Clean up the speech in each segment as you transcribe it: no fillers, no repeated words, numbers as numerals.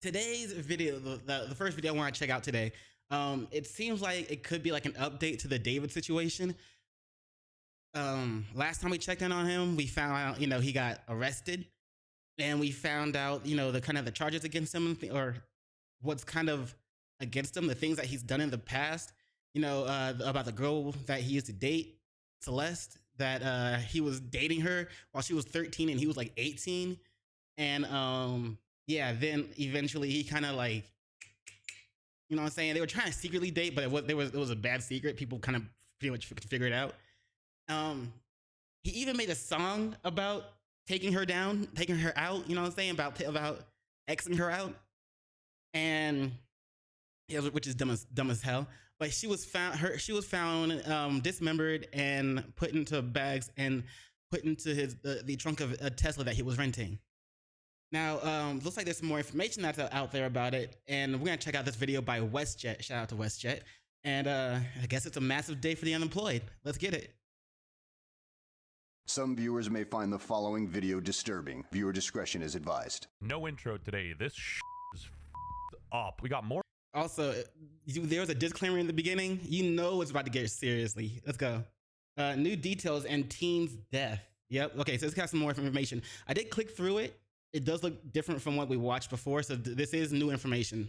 Today's video, the first video I want to check out today, it seems like it could be like an update to the David situation. Last time we checked in on him, we found out, he got arrested, and we found out, the kind of the charges against him, or what's kind of against him, the things that he's done in the past, about the girl that he used to date, Celeste, that he was dating her while she was 13 and he was like 18. And yeah, then eventually he kind of like, what I'm saying? They were trying to secretly date, but it was a bad secret. People kind of pretty much figure it out. He even made a song about taking her down, taking her out, about Xing her out. And yeah, which is dumb as hell. But she was found dismembered and put into bags and put into the trunk of a Tesla that he was renting. Now, looks like there's some more information that's out there about it, and we're gonna check out this video by WestJett. Shout out to WestJett. And I guess it's a massive day for the unemployed. Let's get it. Some viewers may find the following video disturbing. Viewer discretion is advised. No intro today. This is up. We got more. Also, there was a disclaimer in the beginning. It's about to get seriously. Let's go. New details and teen's death. Yep. Okay, so it's got some more information. I did click through it. It does look different from what we watched before, so this is new information.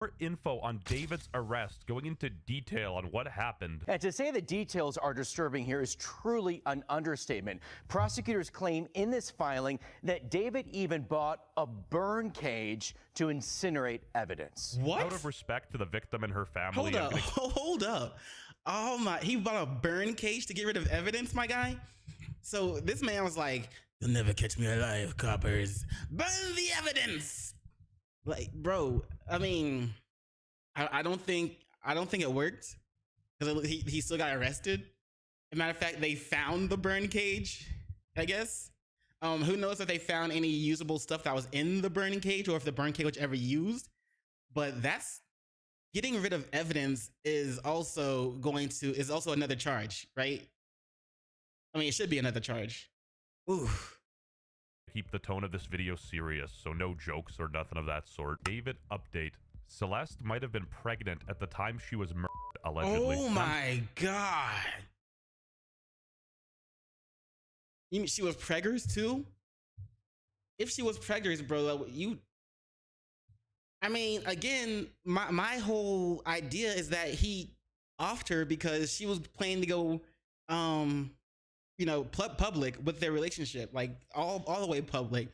More info on David's arrest, going into detail on what happened. And to say the details are disturbing here is truly an understatement. Prosecutors claim in this filing that David even bought a burn cage to incinerate evidence. What? Out of respect to the victim and her family. Hold up. Oh my, he bought a burn cage to get rid of evidence, my guy? So this man was like, "You'll never catch me alive, coppers. Burn the evidence." Like, bro, I mean, I don't think it worked, because he still got arrested. As a matter of fact, they found the burn cage, I guess. Who knows if they found any usable stuff that was in the burning cage, or if the burn cage was ever used. But that's getting rid of evidence is also another charge, right? I mean, it should be another charge. Ooh. Keep the tone of this video serious, so no jokes or nothing of that sort. David update. Celeste might have been pregnant at the time she was murdered, allegedly. Oh my God. You mean she was preggers too? If she was preggers, bro, I mean, again, my whole idea is that he offed her because she was planning to go, public with their relationship, like all the way public,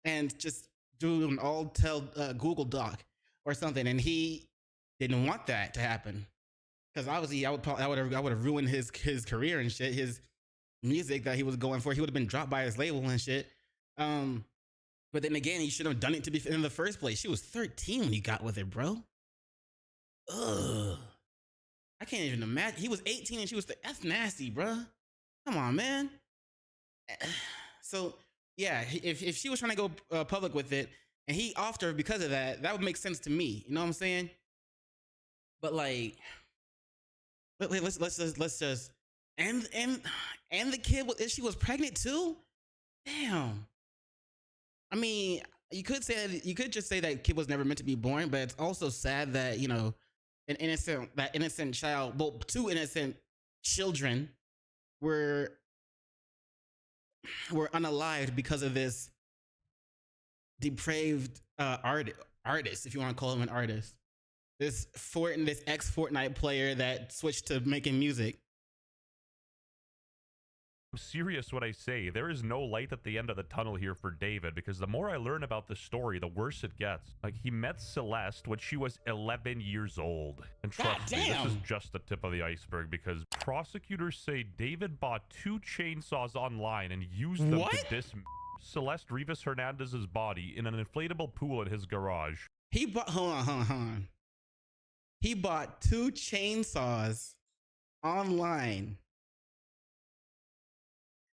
and just do an Google Doc or something. And he didn't want that to happen, because obviously I would have ruined his career and shit, his music that he was going for. He would have been dropped by his label and shit. But then again, he should have done it in the first place. She was 13 when he got with her, bro. Ugh. I can't even imagine. He was 18 and she was that's nasty, bro. Come on, man. So yeah, if she was trying to go public with it and he offed her because of that, that would make sense to me. You know what I'm saying? But like, let's just and the kid, she was pregnant too. Damn. I mean, you could just say that kid was never meant to be born, but it's also sad that an innocent child, well, two innocent children were unalived because of this depraved artist, if you want to call him an artist. This ex-Fortnite player that switched to making music. I'm serious when I say there is no light at the end of the tunnel here for David, because the more I learn about the story, the worse it gets. Like, he met Celeste when she was 11 years old. And trust me, this is just the tip of the iceberg, because prosecutors say David bought 2 chainsaws online and used them to dismember Celeste Rivas Hernandez's body in an inflatable pool in his garage. Hold on. He bought 2 chainsaws online.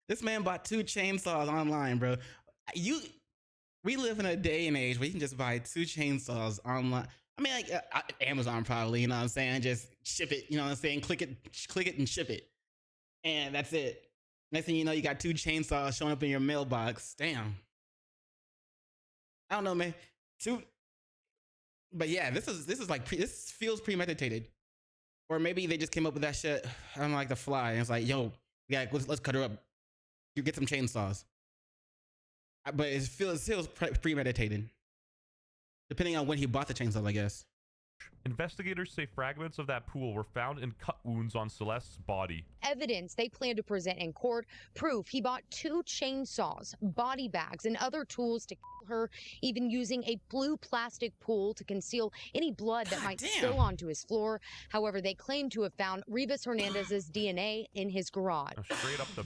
This man bought 2 chainsaws online, bro. We live in a day and age where you can just buy 2 chainsaws online. I mean, like Amazon probably, you know what I'm saying? Just ship it, you know what I'm saying? Click it and ship it. And that's it. Next thing you know, you got 2 chainsaws showing up in your mailbox. Damn. I don't know, man. But yeah, this is like this feels premeditated, or maybe they just came up with that shit on like the fly, and it's like, yo, yeah, let's cut her up. You get some chainsaws, but it feels premeditated, depending on when he bought the chainsaws, I guess. Investigators say fragments of that pool were found in cut wounds on Celeste's body. Evidence they plan to present in court, proof he bought 2 chainsaws, body bags, and other tools to kill her, even using a blue plastic pool to conceal any blood that might spill onto his floor. However, they claim to have found Rivas Hernandez's DNA in his garage. Straight up the...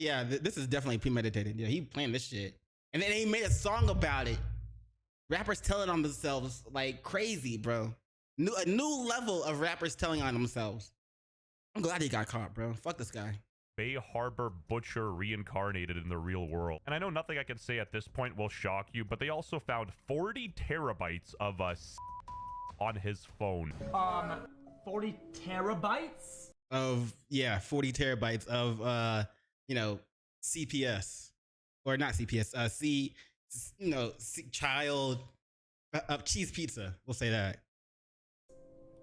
Yeah, this is definitely premeditated. Yeah, he planned this shit. And then he made a song about it. Rappers telling on themselves like crazy, bro. A new level of rappers telling on themselves. I'm glad he got caught, bro. Fuck this guy. Bay Harbor butcher reincarnated in the real world. And I know nothing I can say at this point will shock you, but they also found 40 terabytes of on his phone. 40 terabytes? Of, yeah, 40 terabytes of, you know, CPS. Or not CPS, child cheese pizza. We'll say that.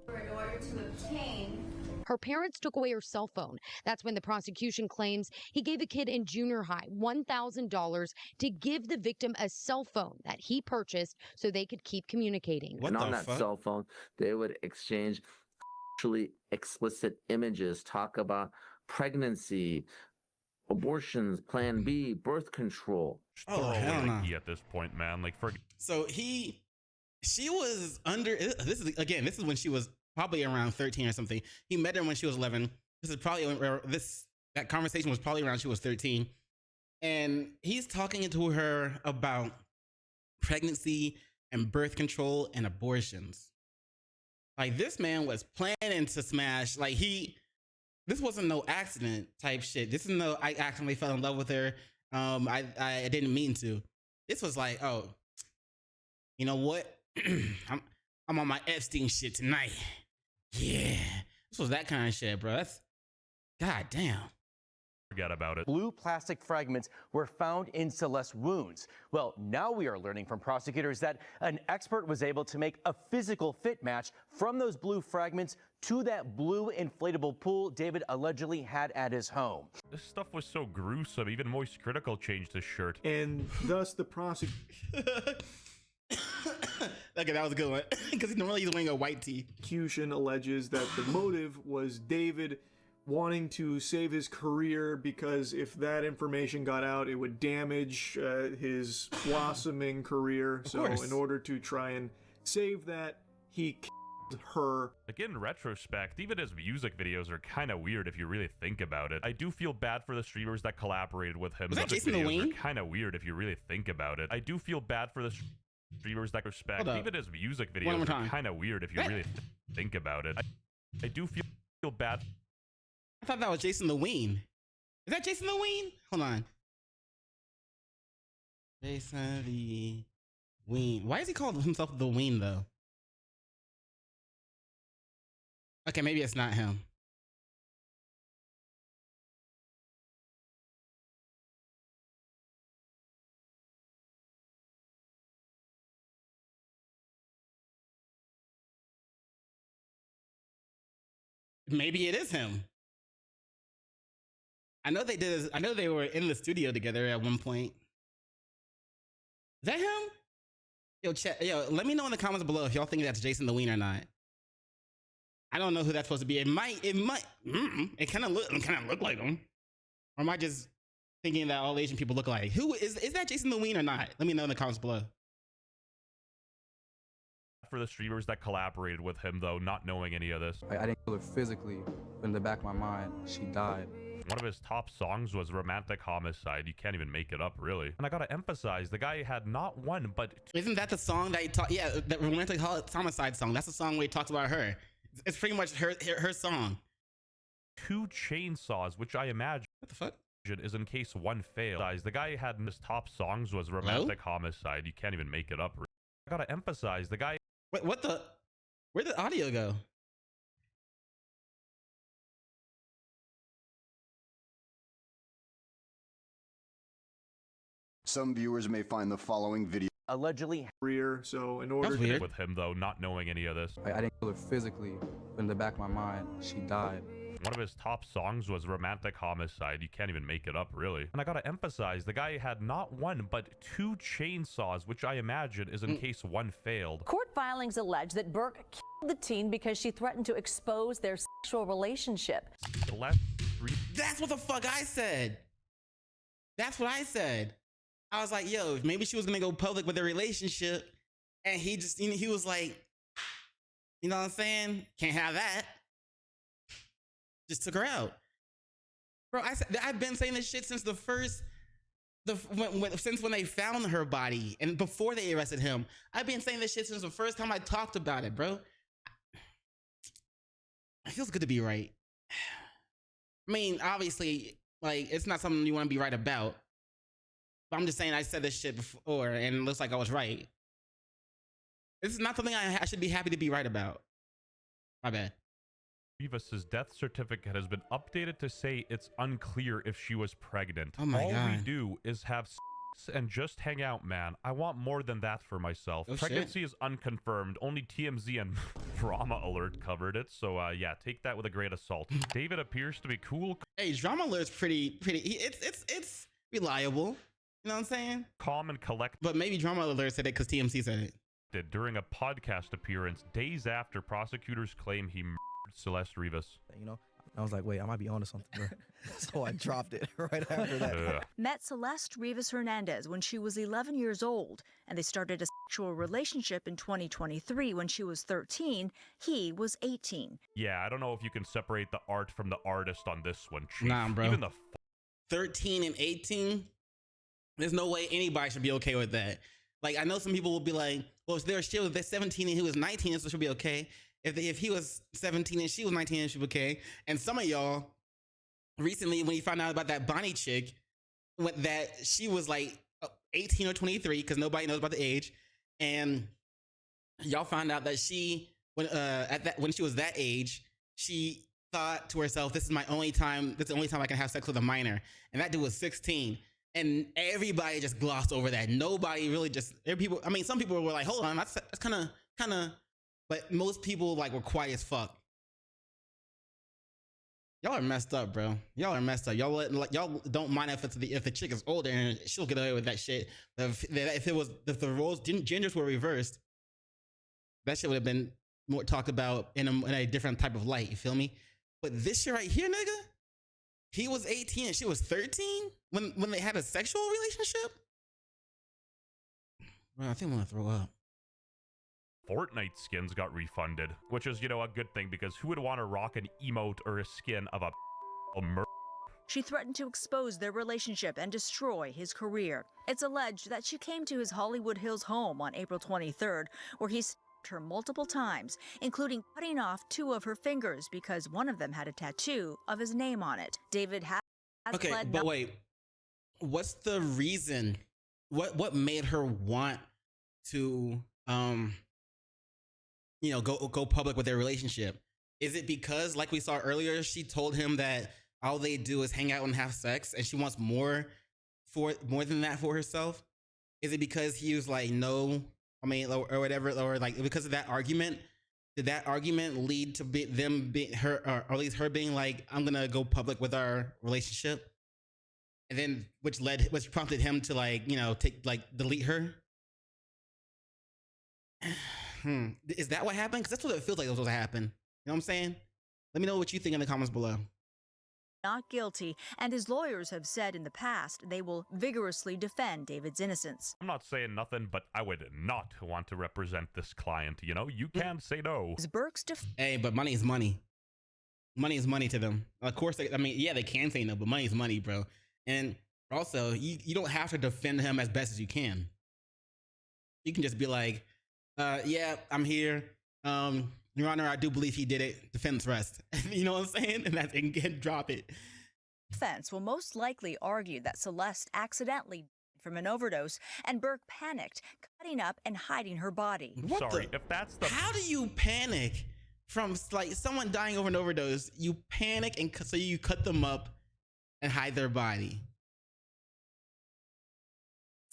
In order to obtain. Her parents took away her cell phone. That's when the prosecution claims he gave a kid in junior high $1,000 to give the victim a cell phone that he purchased so they could keep communicating. And on that cell phone, they would exchange actually explicit images, talk about pregnancy, abortions, Plan B, birth control. Oh, hell no. At this point, man, like So she was under. This is when she was probably around 13 or something. He met her when she was 11. This is probably that conversation was probably around she was 13, and he's talking to her about pregnancy and birth control and abortions. Like, this man was planning to smash. Like, this wasn't no accident type shit. This is no, I accidentally fell in love with her. I didn't mean to. This was like, oh, you know what? I'm on my Epstein shit tonight. Yeah. This was that kind of shit, bro. That's, god damn. Forget about it. Blue plastic fragments were found in Celeste's wounds. Well, now we are learning from prosecutors that an expert was able to make a physical fit match from those blue fragments to that blue inflatable pool David allegedly had at his home. This stuff was so gruesome, even Moist Critical changed his shirt. And thus the prosecution... Okay, that was a good one. Because normally he's wearing a white tee. Prosecution alleges that the motive was David wanting to save his career, because if that information got out, it would damage his blossoming career. So in order to try and save that, he killed her. Like, in retrospect, even his music videos are kind of weird if you really think about it. I do feel bad for the streamers that collaborated with him. Was that Jason the Wayne? Kind of weird if you really think about it. I do feel bad for the streamers that respect. Even his music videos are kind of weird if you really think about it. I do feel bad. I thought that was Jason the Ween. Is that Jason the Ween? Hold on. Jason the Ween. Why is he called himself the Ween, though? Okay, maybe it's not him. Maybe it is him. I know they did. I know they were in the studio together at one point. Is that him? Yo, chat. Yo, let me know in the comments below if y'all think that's Jason the Ween or not. I don't know who that's supposed to be. It might. It kind of look like him. Or am I just thinking that all Asian people look alike? Who is that Jason the Ween or not? Let me know in the comments below. For the streamers that collaborated with him, though, not knowing any of this. I didn't kill her physically, but in the back of my mind, she died. One of his top songs was Romantic Homicide. You can't even make it up, really. And I gotta emphasize, the guy had not one, but... Isn't that the song that he talked... Yeah, the Romantic Homicide song. That's the song where he talks about her. It's pretty much her song. 2 chainsaws, which I imagine... What the fuck? Is in case one fails. The guy had his top songs was Romantic Homicide. You can't even make it up. I gotta emphasize, the guy... Wait, what the... Where'd the audio go? Some viewers may find the following video allegedly career. So in order That's weird. With him, though, not knowing any of this. I didn't kill her physically, but in the back of my mind, she died. One of his top songs was Romantic Homicide. You can't even make it up, really. And I gotta emphasize, the guy had not one, but 2 chainsaws, which I imagine is in case one failed. Court filings allege that Burke killed the teen because she threatened to expose their sexual relationship. That's what the fuck I said. That's what I said. I was like, yo, maybe she was gonna go public with their relationship, and he just, you know, he was like, you know what I'm saying? Can't have that. Just took her out, bro. I've been saying this shit since since when they found her body and before they arrested him. I've been saying this shit since the first time I talked about it, bro. It feels good to be right. I mean, obviously, like, it's not something you want to be right about. But I'm just saying I said this shit before and it looks like I was right. This is not something I should be happy to be right about. My bad. Rivas's death certificate has been updated to say it's unclear if she was pregnant. Oh my All God. we do is have sex and just hang out, man. I want more than that for myself. Oh, Pregnancy is unconfirmed. Only TMZ and Drama Alert covered it. So yeah, take that with a grain of salt. David appears to be cool. Hey, Drama Alert's pretty. It's reliable. You know what I'm saying? Calm and collected. But maybe Drama Alert said it because TMZ said it. During a podcast appearance days after prosecutors claim he murdered Celeste Rivas. You know, I was like, wait, I might be onto something, bro. So I dropped it right after that. Met Celeste Rivas Hernandez when she was 11 years old, and they started a sexual relationship in 2023 when she was 13. He was 18. Yeah, I don't know if you can separate the art from the artist on this one, Chief. Nah, bro. Even the 13 and 18, there's no way anybody should be okay with that. Like, I know some people will be like, well, if they're 17 and he was 19, so she'll be okay. If he was 17 and she was 19 and she was okay. And some of y'all, recently, when you found out about that Bonnie chick, that she was like 18 or 23, because nobody knows about the age, and y'all found out that she, when she was that age, she thought to herself, this is the only time I can have sex with a minor. And that dude was 16. And everybody just glossed over that. Nobody really people, I mean, some people were like, hold on, that's kind of, but most people like were quiet as fuck. Y'all are messed up, bro. Y'all are messed up. Y'all don't mind if the chick is older and she'll get away with that shit. If the roles genders were reversed, that shit would have been more talked about in a different type of light. You feel me? But this shit right here, nigga, he was 18 and she was 13 when they had a sexual relationship. Bro, I think I'm gonna throw up. Fortnite skins got refunded, which is, you know, a good thing, because who would want to rock an emote or a skin of a murder? She threatened to expose their relationship and destroy his career. It's alleged that she came to his Hollywood Hills home on April 23rd, where he stabbed her multiple times, including cutting off 2 of her fingers because one of them had a tattoo of his name on it. David has pled but wait, what's the reason? What made her want to go public with their relationship? Is it because, like we saw earlier, she told him that all they do is hang out and have sex, and she wants more than that for herself? Is it because he was like, no, I mean, or whatever, or like because of that argument? Did that argument lead to her, or at least her being like, I'm gonna go public with our relationship, and then which prompted him to delete her? Is that what happened? Because that's what it feels like was supposed to happen. You know what I'm saying? Let me know what you think in the comments below. Not guilty, and his lawyers have said in the past they will vigorously defend David's innocence. I'm not saying nothing, but I would not want to represent this client. You know, you can't say no. Hey, but money is money. Money is money to them. Of course, they can say no, but money is money, bro. And also, you don't have to defend him as best as you can. You can just be like, yeah, I'm here. Your Honor, I do believe he did it. Defense rest. You know what I'm saying? And drop it. Defense will most likely argue that Celeste accidentally died from an overdose, and Burke panicked, cutting up and hiding her body. How do you panic from like someone dying over an overdose? You panic and so you cut them up and hide their body.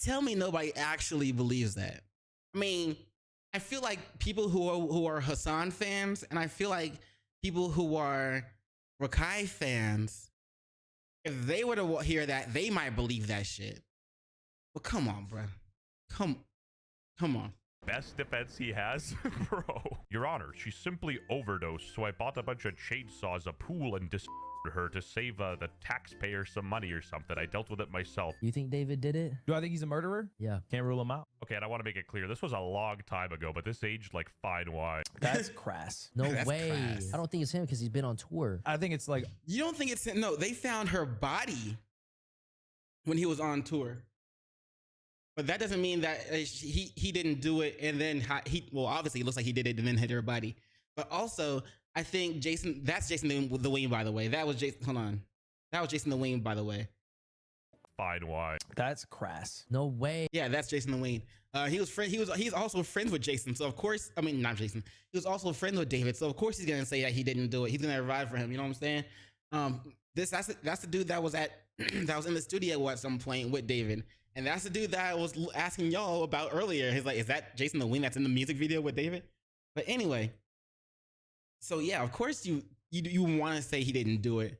tell me nobody actually believes that. I mean, I feel like people who are Hassan fans, and I feel like people who are Rakai fans, if they were to hear that, they might believe that shit. But come on, bro. Come on. Best defense he has? Bro. Your Honor, she simply overdosed, so I bought a bunch of chainsaws, a pool, and her to save the taxpayer some money or something. I dealt with it myself. You think David did it? Do I think he's a murderer? Yeah. Can't rule him out. Okay, and I want to make it clear, this was a long time ago, but this aged like fine wine. That's crass. No That's way. crass. I don't think it's him because he's been on tour. I think it's like... You don't think it's him? No, they found her body when he was on tour. But that doesn't mean that he didn't do it and then well, obviously it looks like he did it and then hit her body. But also, I think that's Jason the Wing, by the way. That was Jason, hold on. That was Jason the Wing, by the way. Fine wine. That's crass. No way. Yeah, that's Jason the Wing. He's also friends with Jason. So of course, I mean, not Jason. He was also friends with David. So of course he's gonna say that he didn't do it. He's gonna ride for him. You know what I'm saying? That's the dude that was that was in the studio at some point with David. And that's the dude that I was asking y'all about earlier. He's like, is that Jason the Wing that's in the music video with David? But anyway, so yeah, of course you want to say he didn't do it.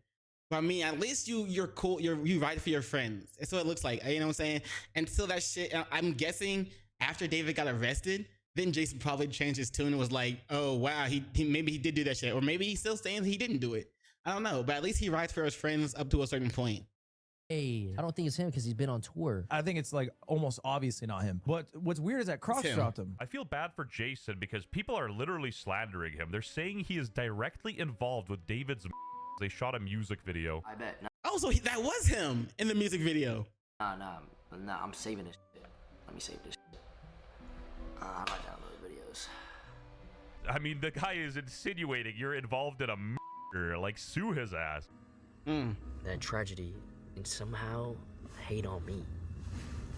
But I mean, at least you're cool. You ride for your friends. That's what it looks like. You know what I'm saying? Until that shit, I'm guessing after David got arrested, then Jason probably changed his tune and was like, oh wow, he maybe he did do that shit, or maybe he's still saying he didn't do it. I don't know, but at least he rides for his friends up to a certain point. Hey, I don't think it's him because he's been on tour. I think it's like almost obviously not him. But what's weird is that Cross dropped him. I feel bad for Jason because people are literally slandering him. They're saying he is directly involved with David's. They shot a music video. I bet. Oh, so that was him in the music video. Nah, I'm saving this shit. Let me save this shit. I might download videos. I mean, the guy is insinuating you're involved in a murder. Like, sue his ass. That tragedy, and somehow hate on me.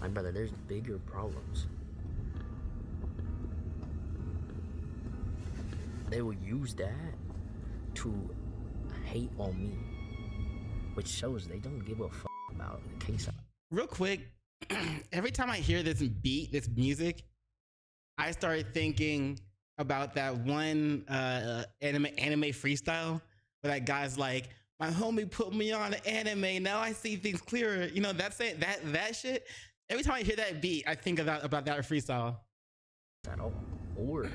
My brother, there's bigger problems. They will use that to hate on me, which shows they don't give a fuck about the case. Real quick, every time I hear this beat, this music, I started thinking about that one anime freestyle where that guy's like, my homie put me on an anime, now I see things clearer. You know, that's it. That shit. Every time I hear that beat, I think about that freestyle. At all, or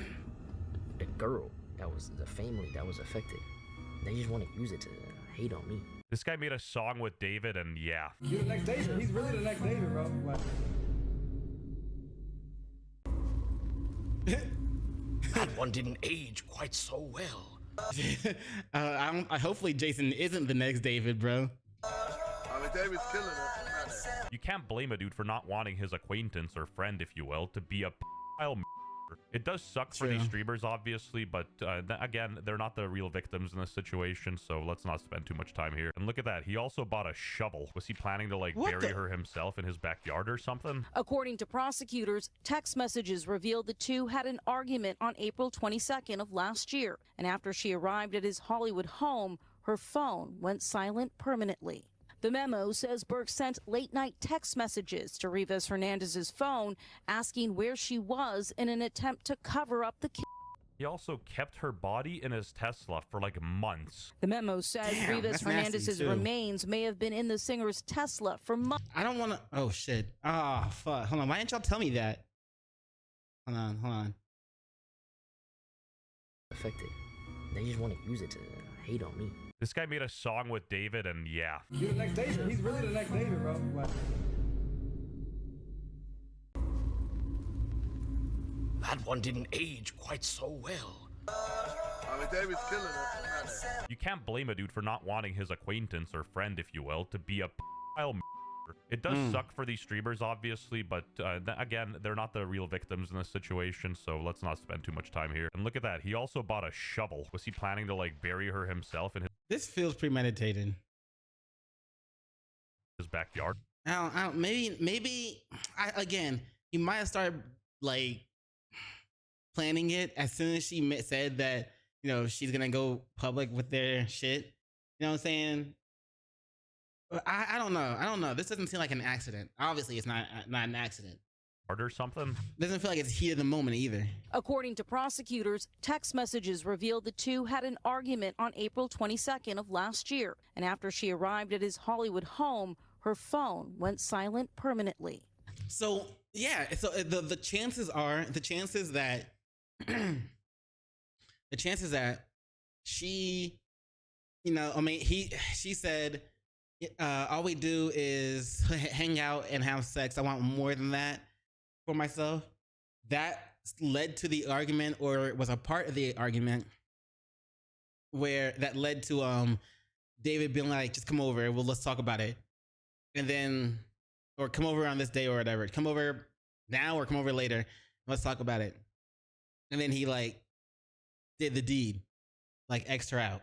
the girl that was the family that was affected. They just want to use it to hate on me. This guy made a song with David, and yeah. You're the next David. He's really the next David, bro. That one didn't age quite so well. Hopefully Jason isn't the next David, bro. I mean, David's killing it. You can't blame a dude for not wanting his acquaintance or friend, if you will, to be a pile. It does suck for these streamers, obviously, but again, they're not the real victims in this situation, so let's not spend too much time here. And look at that. He also bought a shovel. Was he planning to, like, bury her himself in his backyard or something? According to prosecutors, text messages revealed the two had an argument on April 22nd of last year. And after she arrived at his Hollywood home, her phone went silent permanently. The memo says Burke sent late-night text messages to Rivas Hernandez's phone asking where she was in an attempt to cover up the He also kept her body in his Tesla for like months. The memo says Rivas Hernandez's remains may have been in the singer's Tesla for months. I don't want to. Oh shit. Ah, fuck. Hold on. Why didn't y'all tell me that? Hold on. Affected. They just want to use it to hate on me. This guy made a song with David, and yeah. You're the next David. He's really the next David, bro. That one didn't age quite so well. I mean, David's killing it. You can't blame a dude for not wanting his acquaintance or friend, if you will, to be a pile. It does suck for these streamers, obviously, but again, they're not the real victims in this situation, so let's not spend too much time here. And look at that. He also bought a shovel. Was he planning to, like, bury her himself in This feels premeditated. his backyard? I don't, maybe again, he might have started, like, planning it as soon as she said that, you know, she's gonna go public with their shit. You know what I'm saying? I don't know. I don't know. This doesn't seem like an accident. Obviously, it's not an accident. Or something. Doesn't feel like it's heat of the moment either. According to prosecutors, text messages revealed the two had an argument on April 22nd of last year. And after she arrived at his Hollywood home, her phone went silent permanently. So yeah, so the chances that she, she said, all we do is hang out and have sex. I want more than that for myself. That led to the argument, or was a part of the argument, where that led to David being like, just come over, let's talk about it. And then, or come over on this day or whatever. Come over now or come over later. Let's talk about it. And then he like did the deed, like X'd her out.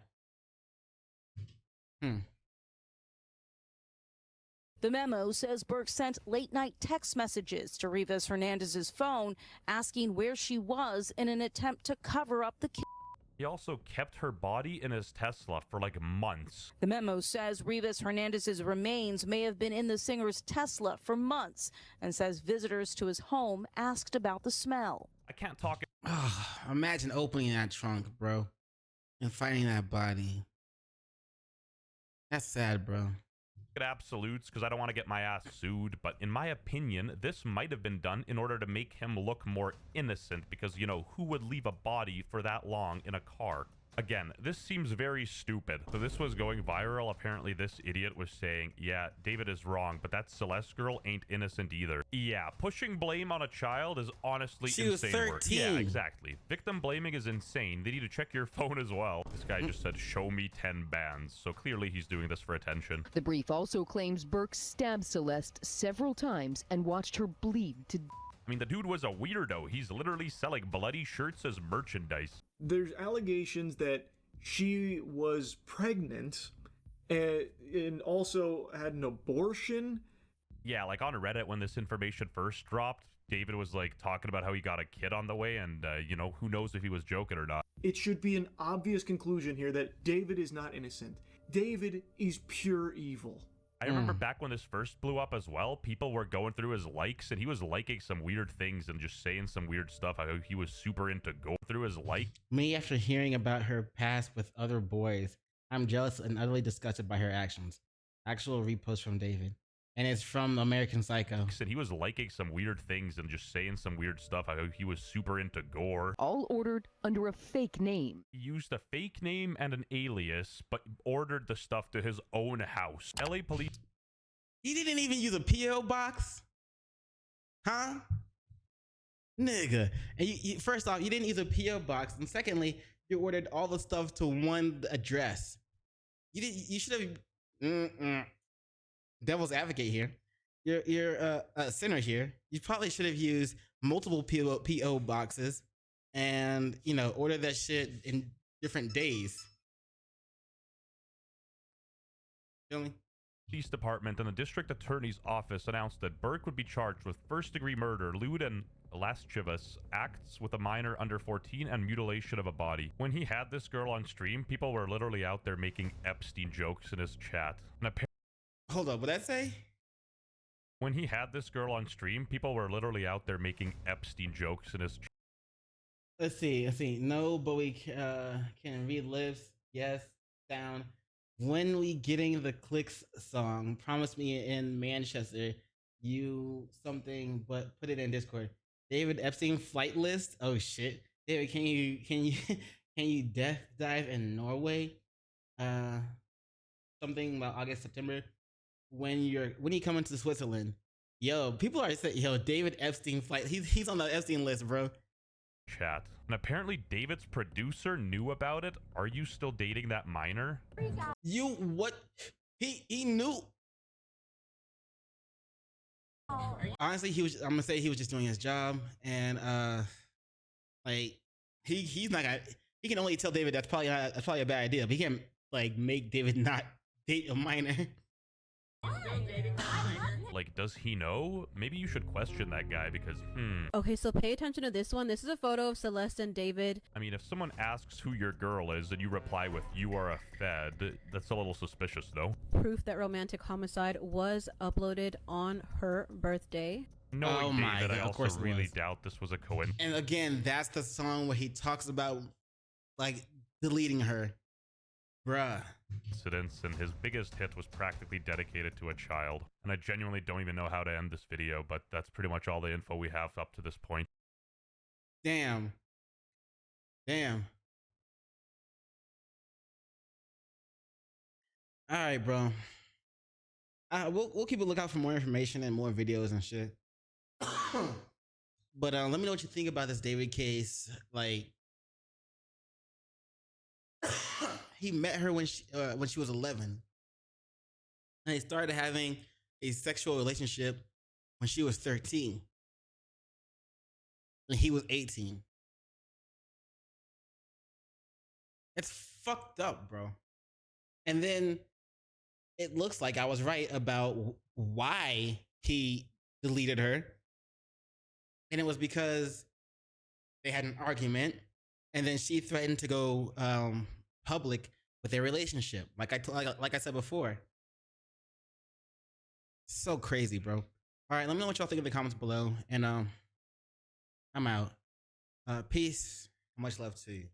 The memo says Burke sent late-night text messages to Rivas Hernandez's phone asking where she was in an attempt to cover up the He also kept her body in his Tesla for like months. The memo says Rivas Hernandez's remains may have been in the singer's Tesla for months, and says visitors to his home asked about the smell. I can't talk. Imagine opening that trunk, bro, and finding that body. That's sad, bro. Absolutes, because I don't want to get my ass sued, but in my opinion, this might have been done in order to make him look more innocent, because, you know, who would leave a body for that long in a car? Again, this seems very stupid. So this was going viral. Apparently this idiot was saying, yeah, David is wrong, but that Celeste girl ain't innocent either. Yeah, pushing blame on a child is honestly insane. She was 13. Work. Yeah, exactly. Victim blaming is insane. They need to check your phone as well. This guy just said, show me 10 bands. So clearly he's doing this for attention. The brief also claims Burke stabbed Celeste several times and watched her bleed to I mean, the dude was a weirdo. He's literally selling bloody shirts as merchandise. There's allegations that she was pregnant and also had an abortion. Yeah, like on Reddit when this information first dropped, David was like talking about how he got a kid on the way, and you know, who knows if he was joking or not. It should be an obvious conclusion here that David is not innocent. David is pure evil. I remember back when this first blew up as well, people were going through his likes, and he was liking some weird things and just saying some weird stuff. I know he was super into going through his like. Me, after hearing about her past with other boys, I'm jealous and utterly disgusted by her actions. Actual repost from David. And it's from American Psycho. He was liking some weird things and just saying some weird stuff. I know he was super into gore. all ordered under a fake name. He used a fake name and an alias, but ordered the stuff to his own house. LA police. He didn't even use a P.O. box? Huh? Nigga. And you, first off, you didn't use a P.O. box. And secondly, you ordered all the stuff to one address. You should have... Devil's advocate here. You're a sinner here. You probably should have used multiple PO boxes and, you know, order that shit in different days. Feel me? Police Department and the District Attorney's Office announced that Burke would be charged with first-degree murder, lewd and lascivious acts with a minor under 14, and mutilation of a body. When he had this girl on stream, people were literally out there making Epstein jokes in his chat. And hold up, what'd that say? When he had this girl on stream, people were literally out there making Epstein jokes in his chat. Let's see. No, but we can read lips. Yes, down. When we getting the clicks song? Promise me in Manchester. You something, but put it in Discord. David Epstein flight list. Oh shit, David, can you death dive in Norway? Something about August, September. When you come into Switzerland, yo, people are saying, yo, David Epstein flight. He's on the Epstein list, bro. Chat. And apparently David's producer knew about it. Are you still dating that minor? You what? He knew. Honestly, I'm gonna say he was just doing his job, and like he's not gonna. He can only tell David that's probably a bad idea, but he can't like make David not date a minor. like, does he know? Maybe you should question that guy because, Okay, so pay attention to this one. This is a photo of Celeste and David. I mean, if someone asks who your girl is and you reply with, you are a Fed, that's a little suspicious, though. Proof that romantic homicide was uploaded on her birthday. Knowing David, I of course also it really was. doubt this was a coincidence. And again, that's the song where he talks about like deleting her. Bruh. And his biggest hit was practically dedicated to a child. And I genuinely don't even know how to end this video, but that's pretty much all the info we have up to this point. Damn. All right, bro. We'll keep a lookout for more information and more videos and shit. But let me know what you think about this David case. Like, he met her when she was 11, and they started having a sexual relationship when she was 13, and he was 18. It's fucked up, bro. And then it looks like I was right about why he deleted her. And it was because they had an argument, and then she threatened to go public with their relationship. Like I said before. So crazy, bro. All right, let me know what y'all think in the comments below. And I'm out. Peace. Much love to you.